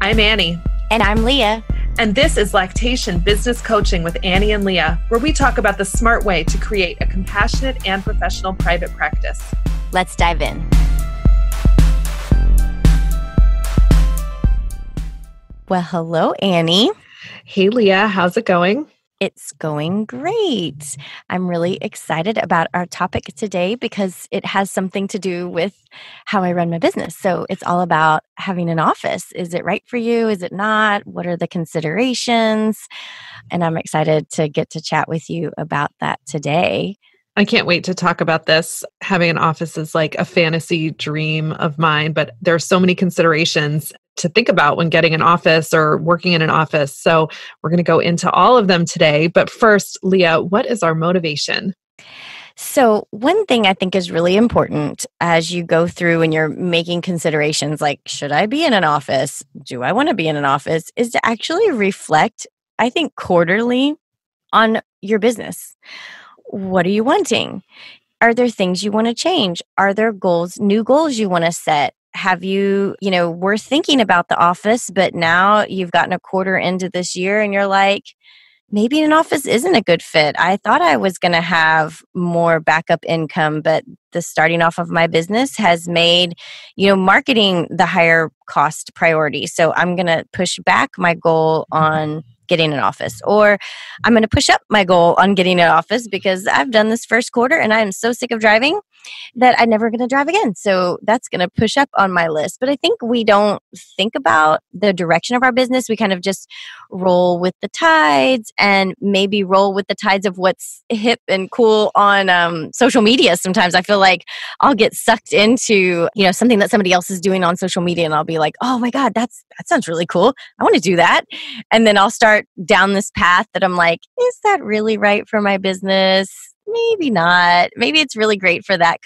I'm Annie. And I'm Leah. And this is Lactation Business Coaching with Annie and Leah, where we talk about the smart way to create a compassionate and professional private practice. Let's dive in. Well, hello, Annie. Hey, Leah. How's it going? It's going great. I'm really excited about our topic today because it has something to do with how I run my business. So it's all about having an office. Is it right for you? Is it not? What are the considerations? And I'm excited to get to chat with you about that today. I can't wait to talk about this. Having an office is like a fantasy dream of mine, but there are so many considerations to think about when getting an office or working in an office. So we're going to go into all of them today. But first, Leah, what is our motivation? So one thing I think is really important as you go through and you're making considerations like, should I be in an office? Do I want to be in an office? Is to actually reflect, I think, quarterly on your business. What are you wanting? Are there things you want to change? Are there goals, new goals you want to set? Have you, we're thinking about the office, but now you've gotten a quarter into this year and you're like, maybe an office isn't a good fit. I thought I was going to have more backup income, but the starting off of my business has made, marketing the higher cost priority. So I'm going to push back my goal on getting an office, or I'm going to push up my goal on getting an office because I've done this first quarter and I'm so sick of driving that I'm never going to drive again. So that's going to push up on my list. But I think we don't think about the direction of our business. We kind of just roll with the tides and maybe roll with the tides of what's hip and cool on social media. Sometimes I feel like I'll get sucked into, something that somebody else is doing on social media and I'll be like, oh my God, that sounds really cool. I want to do that. And then I'll start down this path that I'm like, is that really right for my business? Maybe not. Maybe it's really great for that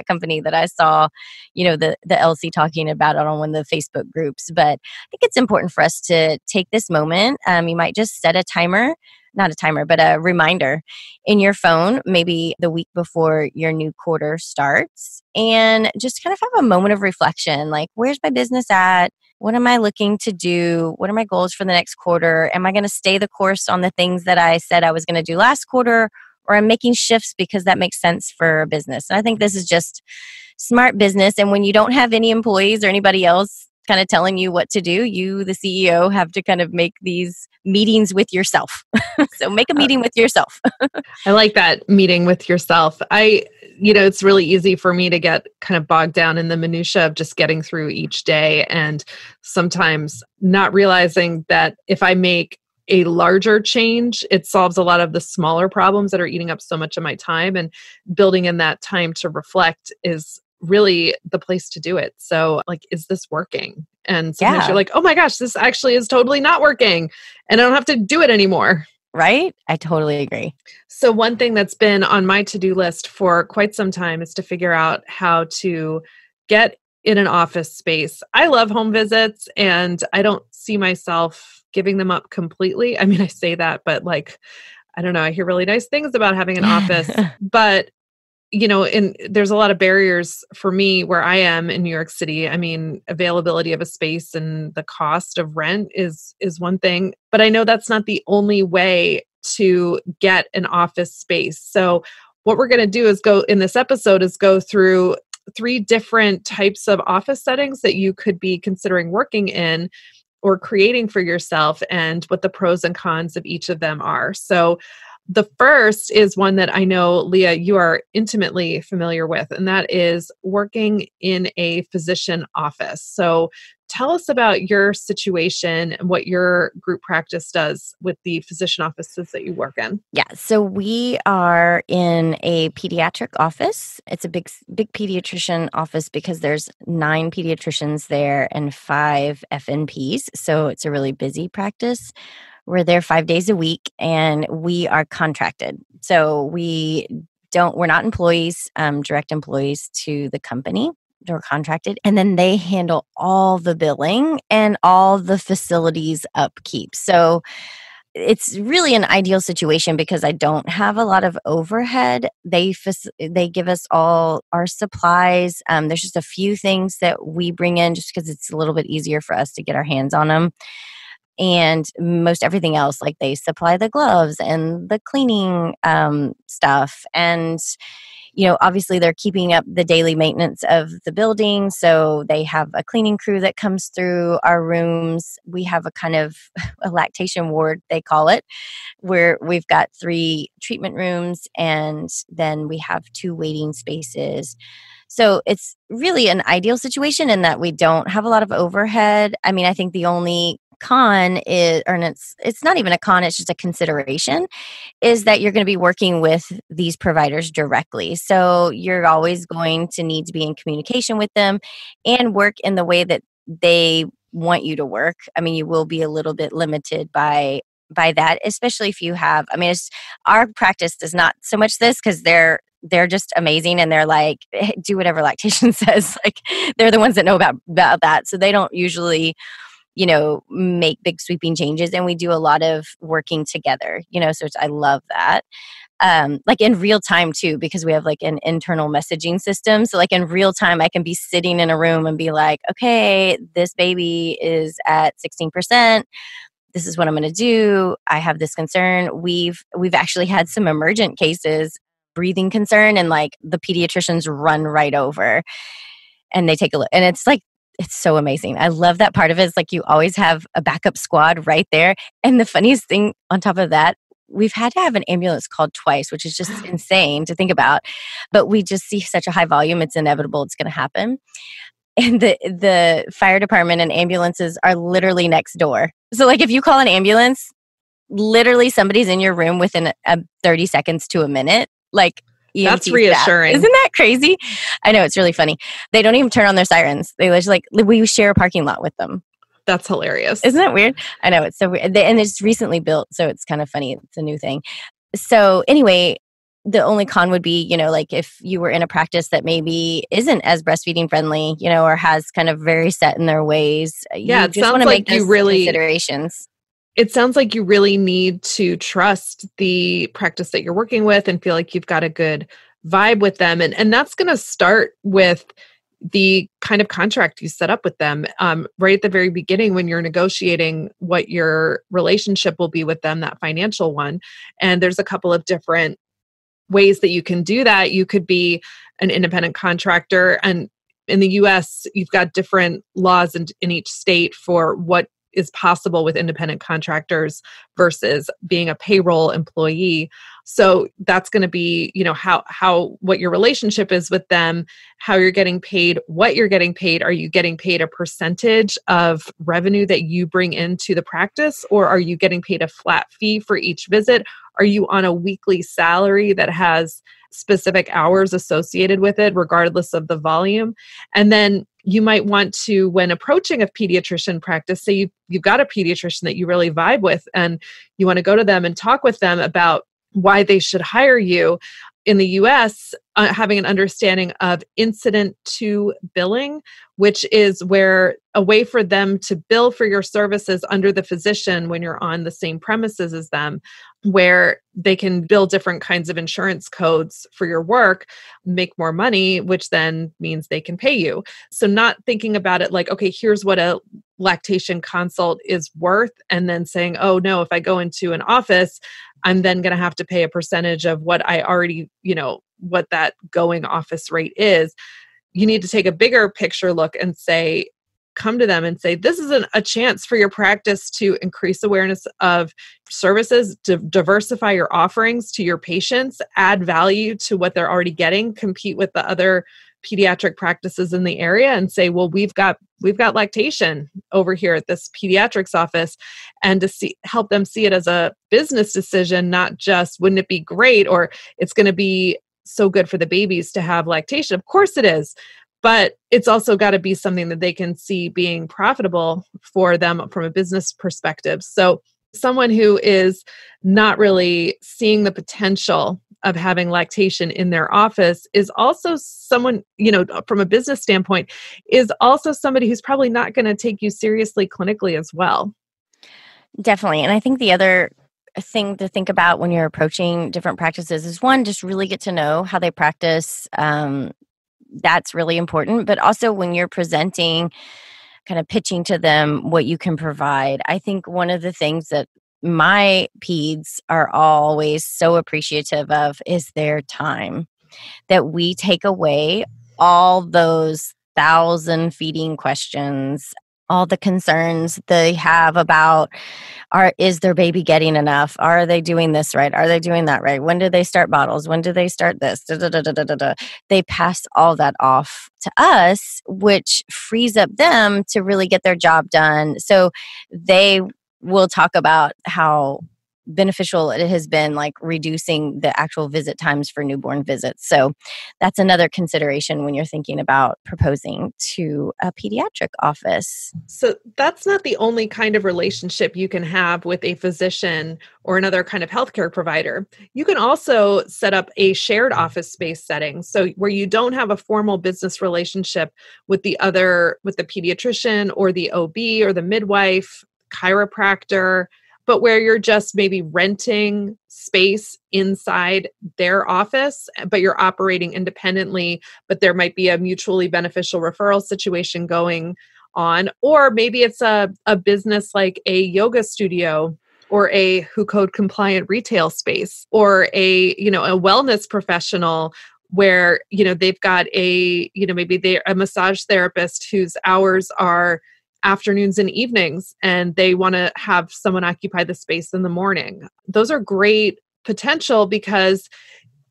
company that I saw, the LC talking about it on one of the Facebook groups. But I think it's important for us to take this moment. You might just set a timer, not a timer, but a reminder in your phone, maybe the week before your new quarter starts, and just kind of have a moment of reflection. Like, where's my business at? What am I looking to do? What are my goals for the next quarter? Am I going to stay the course on the things that I said I was going to do last quarter? Or I'm making shifts because that makes sense for a business. And I think this is just smart business. And when you don't have any employees or anybody else kind of telling you what to do, you, the CEO, have to kind of make these meetings with yourself. So make a meeting with yourself. I like that, meeting with yourself. It's really easy for me to get kind of bogged down in the minutia of just getting through each day, and sometimes not realizing that if I make a larger change, it solves a lot of the smaller problems that are eating up so much of my time, and building in that time to reflect is really the place to do it. So like, is this working? And sometimes you're like, oh my gosh, this actually is totally not working and I don't have to do it anymore. Right? I totally agree. So one thing that's been on my to-do list for quite some time is to figure out how to get in an office space. I love home visits and I don't see myself giving them up completely. I mean, I say that, but I don't know, I hear really nice things about having an office, but and there's a lot of barriers for me where I am in New York City. I mean, availability of a space and the cost of rent is one thing, but I know that's not the only way to get an office space. So what we're going to do is go through 3 different types of office settings that you could be considering working in or creating for yourself, and what the pros and cons of each of them are. So the first is one that I know, Leah, you are intimately familiar with, and that is working in a physician office. So tell us about your situation and what your group practice does with the physician offices that you work in. Yeah, so we are in a pediatric office. It's a big pediatrician office because there's 9 pediatricians there and 5 FNPs. So it's a really busy practice. We're there 5 days a week and we are contracted. So we're not employees, direct employees to the company. They're contracted, and then they handle all the billing and all the facilities upkeep. So it's really an ideal situation because I don't have a lot of overhead. They give us all our supplies. There's just a few things that we bring in just because it's a little bit easier for us to get our hands on them. And most everything else, like they supply the gloves and the cleaning stuff. And obviously they're keeping up the daily maintenance of the building. So they have a cleaning crew that comes through our rooms. We have a kind of a lactation ward, they call it, where we've got 3 treatment rooms and then we have 2 waiting spaces. So it's really an ideal situation in that we don't have a lot of overhead. I mean, I think the only con is, or it's not even a con, it's just a consideration, is that you're going to be working with these providers directly. So you're always going to need to be in communication with them and work in the way that they want you to work. I mean, you will be a little bit limited by that, especially if you have, I mean, our practice is not so much this because they're just amazing and they're like, hey, do whatever lactation says. Like they're the ones that know about that. So they don't usually make big sweeping changes, and we do a lot of working together, so I love that. Like in real time too, because we have like an internal messaging system. So like in real time, I can be sitting in a room and be like, okay, this baby is at 16%. This is what I'm going to do. I have this concern. We've actually had some emergent cases, breathing concern, and like the pediatricians run right over and they take a look, and it's like, it's so amazing. I love that part of it. It's like you always have a backup squad right there. And the funniest thing on top of that, we've had to have an ambulance called twice, which is just insane to think about. But we just see such a high volume, it's inevitable it's going to happen. And the fire department and ambulances are literally next door. So like if you call an ambulance, literally somebody's in your room within 30 seconds to a minute. Like EMT that's reassuring. Staff. Isn't that crazy? I know, it's really funny. They don't even turn on their sirens. They just like, we share a parking lot with them. That's hilarious. Isn't that weird? I know, it's so weird. And it's recently built, so it's kind of funny. It's a new thing. So anyway, the only con would be, like if you were in a practice that maybe isn't as breastfeeding friendly, or has kind of very set in their ways. Yeah, you just want to make those considerations. It sounds like you really need to trust the practice that you're working with and feel like you've got a good vibe with them. And that's going to start with the kind of contract you set up with them right at the very beginning when you're negotiating what your relationship will be with them, that financial one. And there's a couple of different ways that you can do that. You could be an independent contractor. And in the US, you've got different laws in each state for what is possible with independent contractors versus being a payroll employee. So that's going to be, how what your relationship is with them, how you're getting paid, what you're getting paid. Are you getting paid a percentage of revenue that you bring into the practice, or are you getting paid a flat fee for each visit? Are you on a weekly salary that has specific hours associated with it, regardless of the volume? And then you might want to, when approaching a pediatrician practice, say you've got a pediatrician that you really vibe with, and you want to go to them and talk with them about why they should hire you. In the US, having an understanding of incident to billing, which is where a way for them to bill for your services under the physician when you're on the same premises as them, where they can bill different kinds of insurance codes for your work, make more money, which then means they can pay you. So not thinking about it like, okay, here's what a lactation consult is worth, and then saying, oh no, if I go into an office, I'm then going to have to pay a percentage of what I already, what that going office rate is. You need to take a bigger picture look and say, come to them and say, this is a chance for your practice to increase awareness of services, to diversify your offerings to your patients, add value to what they're already getting, compete with the other pediatric practices in the area, and say, well, we've got lactation over here at this pediatrics office, and to help them see it as a business decision, not just wouldn't it be great, or it's going to be so good for the babies to have lactation. Of course it is. But it's also got to be something that they can see being profitable for them from a business perspective. So someone who is not really seeing the potential of having lactation in their office is also someone, from a business standpoint, is also somebody who's probably not going to take you seriously clinically as well. Definitely. And I think the other thing to think about when you're approaching different practices is one, just really get to know how they practice. That's really important. But also when you're presenting, kind of pitching to them what you can provide. I think one of the things that my peds are always so appreciative of is their time, that we take away all those 1,000 feeding questions, all the concerns they have about is their baby getting enough? Are they doing this right? Are they doing that right? When do they start bottles? When do they start this? Da, da, da, da, da, da, da. They pass all that off to us, which frees up them to really get their job done. So they will talk about how beneficial it has been, like reducing the actual visit times for newborn visits. So that's another consideration when you're thinking about proposing to a pediatric office. So that's not the only kind of relationship you can have with a physician or another kind of healthcare provider. You can also set up a shared office space setting. So where you don't have a formal business relationship with the pediatrician or the OB or the midwife, chiropractor, but where you're just maybe renting space inside their office, but you're operating independently, but there might be a mutually beneficial referral situation going on. Or maybe it's a business like a yoga studio or a WHO code compliant retail space, or a wellness professional where, they've got maybe they're a massage therapist whose hours are afternoons and evenings, and they want to have someone occupy the space in the morning. Those are great potential because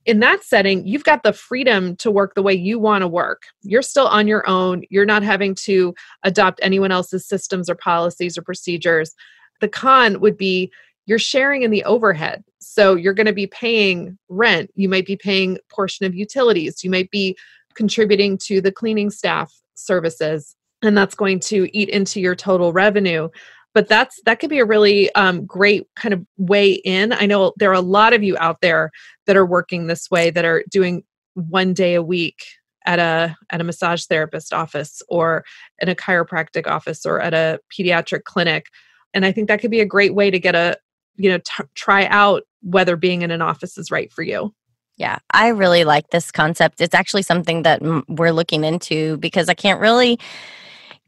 in that setting, you've got the freedom to work the way you want to work. You're still on your own. You're not having to adopt anyone else's systems or policies or procedures. The con would be you're sharing in the overhead. So you're going to be paying rent. You might be paying a portion of utilities. You might be contributing to the cleaning staff services, and that's going to eat into your total revenue. But that could be a really great kind of way in. I know there are a lot of you out there that are working this way, that are doing 1 day a week at a massage therapist office, or in a chiropractic office, or at a pediatric clinic. And I think that could be a great way to get try out whether being in an office is right for you. Yeah, I really like this concept. It's actually something that we're looking into, because I can't really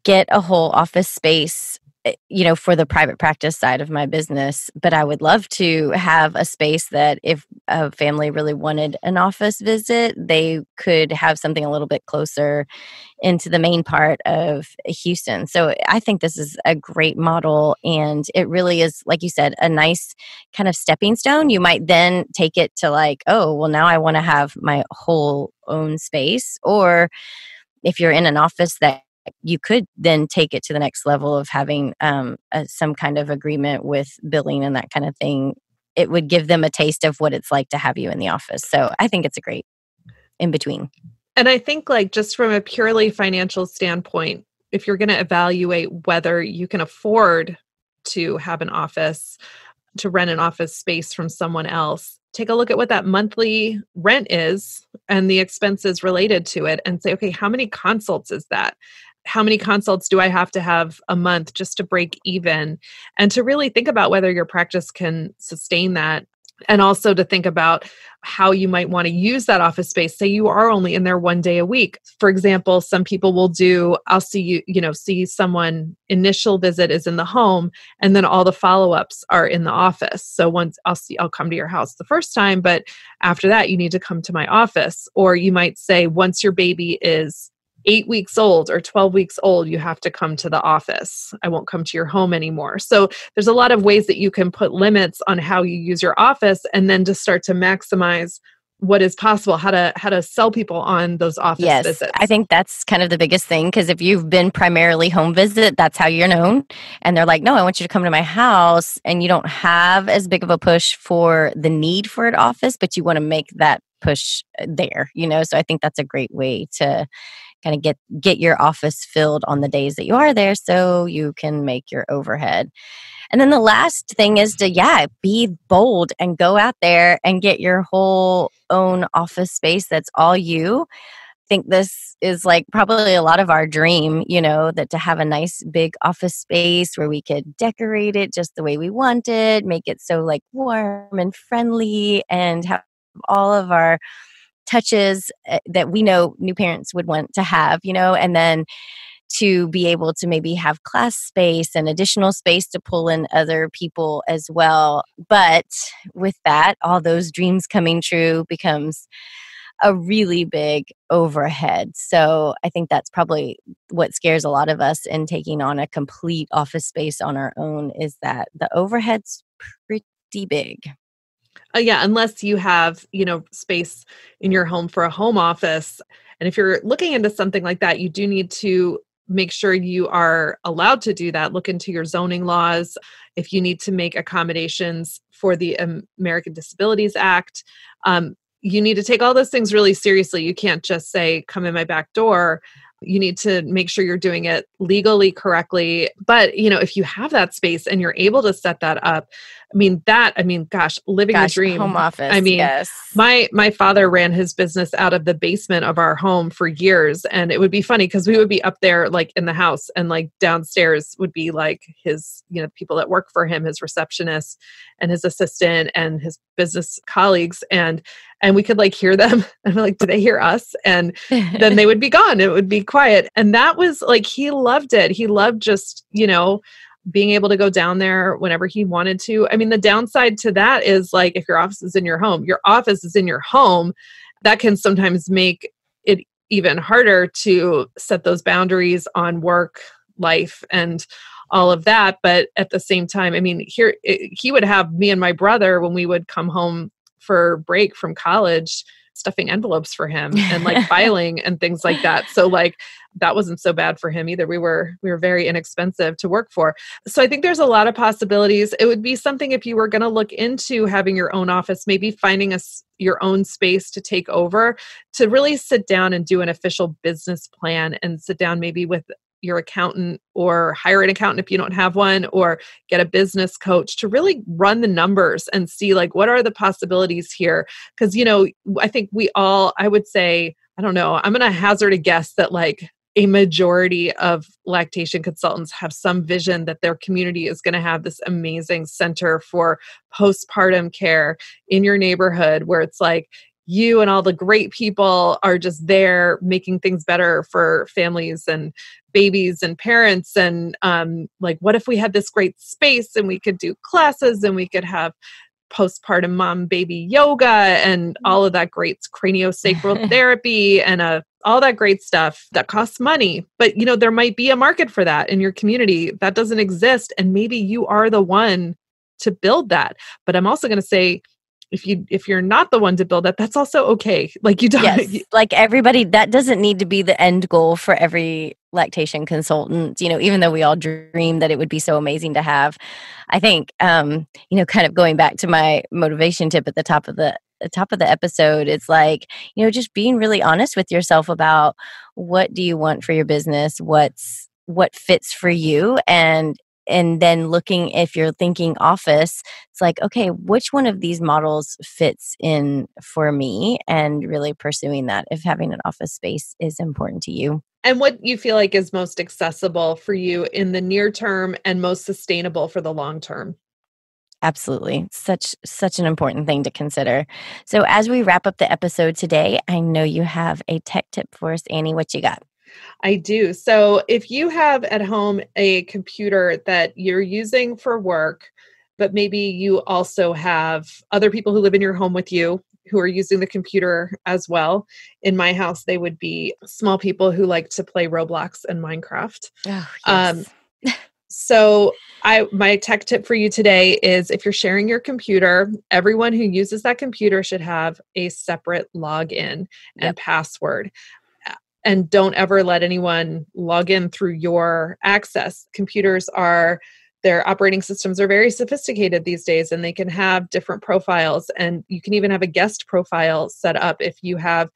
get a whole office space, for the private practice side of my business. But I would love to have a space that if a family really wanted an office visit, they could have something a little bit closer into the main part of Houston. So I think this is a great model. And it really is, like you said, a nice kind of stepping stone. You might then take it to like, oh, well, now I want to have my whole own space. Or if you're in an office, that you could then take it to the next level of having some kind of agreement with billing and that kind of thing. It would give them a taste of what it's like to have you in the office. So I think it's a great in between. And I think, like, just from a purely financial standpoint, if you're going to evaluate whether you can afford to have an office, to rent an office space from someone else, take a look at what that monthly rent is and the expenses related to it, and say, okay, how many consults is that? How many consults do I have to have a month just to break even? And to really think about whether your practice can sustain that. And also to think about how you might want to use that office space. Say you are only in there 1 day a week. For example, some people will do, I'll see see someone, initial visit is in the home, and then all the follow-ups are in the office. So once I'll come to your house the first time, but after that, you need to come to my office. Or you might say, once your baby is 8 weeks old or 12 weeks old, you have to come to the office. I won't come to your home anymore. So there's a lot of ways that you can put limits on how you use your office, and then to start to maximize what is possible, how to sell people on those office visits. I think that's kind of the biggest thing, because if you've been primarily home visit, that's how you're known. And they're like, no, I want you to come to my house, and you don't have as big of a push for the need for an office, but you want to make that push there, So I think that's a great way to kind of get your office filled on the days that you are there, so you can make your overhead. And then the last thing is to, be bold and go out there and get your whole own office space that's all you. think this is like probably a lot of our dream, that to have a nice big office space where we could decorate it just the way we wanted, make it so like warm and friendly, and have all of our touches that we know new parents would want to have, and then to be able to maybe have class space and additional space to pull in other people as well. But with that, all those dreams coming true becomes a really big overhead. So I think that's probably what scares a lot of us in taking on a complete office space on our own, is that the overhead's pretty big. Yeah, unless you have, space in your home for a home office. And if you're looking into something like that, you do need to make sure you are allowed to do that. Look into your zoning laws. If you need to make accommodations for the American Disabilities Act, you need to take all those things really seriously. You can't just say, come in my back door. You need to make sure you're doing it legally correctly. But, if you have that space and you're able to set that up, gosh, living the dream. Home office, yes. My father ran his business out of the basement of our home for years. And it would be funny because we would be up there like in the house, and like downstairs would be like his, people that work for him, his receptionist and his assistant and his business colleagues. And we could like hear them and we're like, do they hear us? And then they would be gone. It would be quiet. And that was like, he loved it. He loved just, being able to go down there whenever he wanted to. The downside to that is like, if your office is in your home, that can sometimes make it even harder to set those boundaries on work, life, and all of that. But at the same time, he would have me and my brother, when we would come home for break from college, stuffing envelopes for him and like filing and things like that. So like, that wasn't so bad for him either. We were very inexpensive to work for. So I think there's a lot of possibilities. It would be something, if you were going to look into having your own office, maybe finding your own space to take over, to really sit down and do an official business plan, and sit down maybe with your accountant, or hire an accountant if you don't have one, or get a business coach to really run the numbers and see like, what are the possibilities here? Because, I think I would say, I don't know, I'm going to hazard a guess that like a majority of lactation consultants have some vision that their community is going to have this amazing center for postpartum care in your neighborhood, where it's like, you and all the great people are just there making things better for families and babies and parents. And like, what if we had this great space and we could do classes and we could have postpartum mom baby yoga and all of that great craniosacral therapy and all that great stuff that costs money. But, there might be a market for that in your community that doesn't exist. And maybe you are the one to build that. But I'm also going to say, if you're not the one to build that, that's also okay. Like you don't, yes, like everybody, that doesn't need to be the end goal for every lactation consultant, even though we all dream that it would be so amazing to have. I think, kind of going back to my motivation tip at the top of the episode, it's like, just being really honest with yourself about what do you want for your business, what fits for you, and then looking, if you're thinking office, it's like, okay, which one of these models fits in for me, and really pursuing that if having an office space is important to you. And what you feel like is most accessible for you in the near term and most sustainable for the long term. Absolutely. Such an important thing to consider. So as we wrap up the episode today, I know you have a tech tip for us, Annie. What you got? I do. So if you have at home a computer that you're using for work, but maybe you also have other people who live in your home with you who are using the computer as well. In my house, they would be small people who like to play Roblox and Minecraft. Oh, yes. So my tech tip for you today is, if you're sharing your computer, everyone who uses that computer should have a separate login and password. And don't ever let anyone log in through your access. Their operating systems are very sophisticated these days, and they can have different profiles. And you can even have a guest profile set up if you have,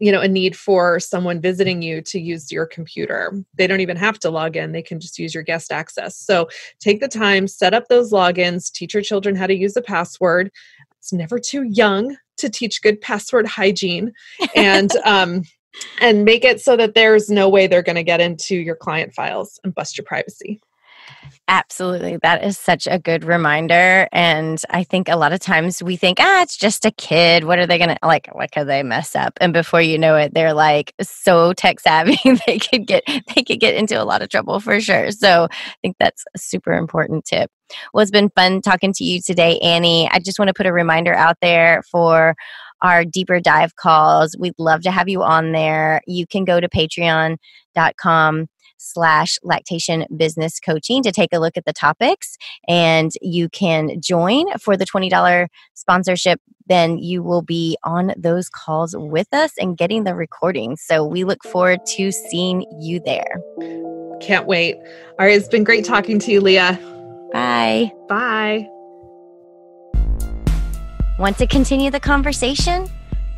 a need for someone visiting you to use your computer. They don't even have to log in. They can just use your guest access. So take the time, set up those logins, teach your children how to use a password. It's never too young to teach good password hygiene. And, And make it so that there's no way they're going to get into your client files and bust your privacy. Absolutely. That is such a good reminder. And I think a lot of times we think, it's just a kid. What are they going to, like, what could they mess up? And before you know it, they're like so tech savvy, they could get into a lot of trouble for sure. So I think that's a super important tip. Well, it's been fun talking to you today, Annie. I just want to put a reminder out there for our deeper dive calls. We'd love to have you on there. You can go to patreon.com/Lactation Business Coaching to take a look at the topics, and you can join for the $20 sponsorship. Then you will be on those calls with us and getting the recordings. So we look forward to seeing you there. Can't wait. All right. It's been great talking to you, Leah. Bye. Bye. Want to continue the conversation?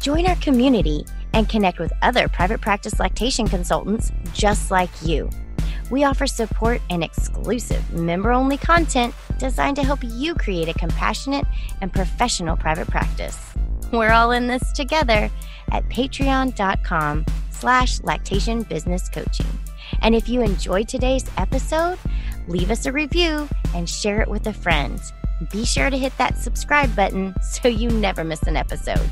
Join our community and connect with other private practice lactation consultants just like you. We offer support and exclusive member-only content designed to help you create a compassionate and professional private practice. We're all in this together at patreon.com/Lactation Business Coaching. And if you enjoyed today's episode, leave us a review and share it with a friend. Be sure to hit that subscribe button so you never miss an episode.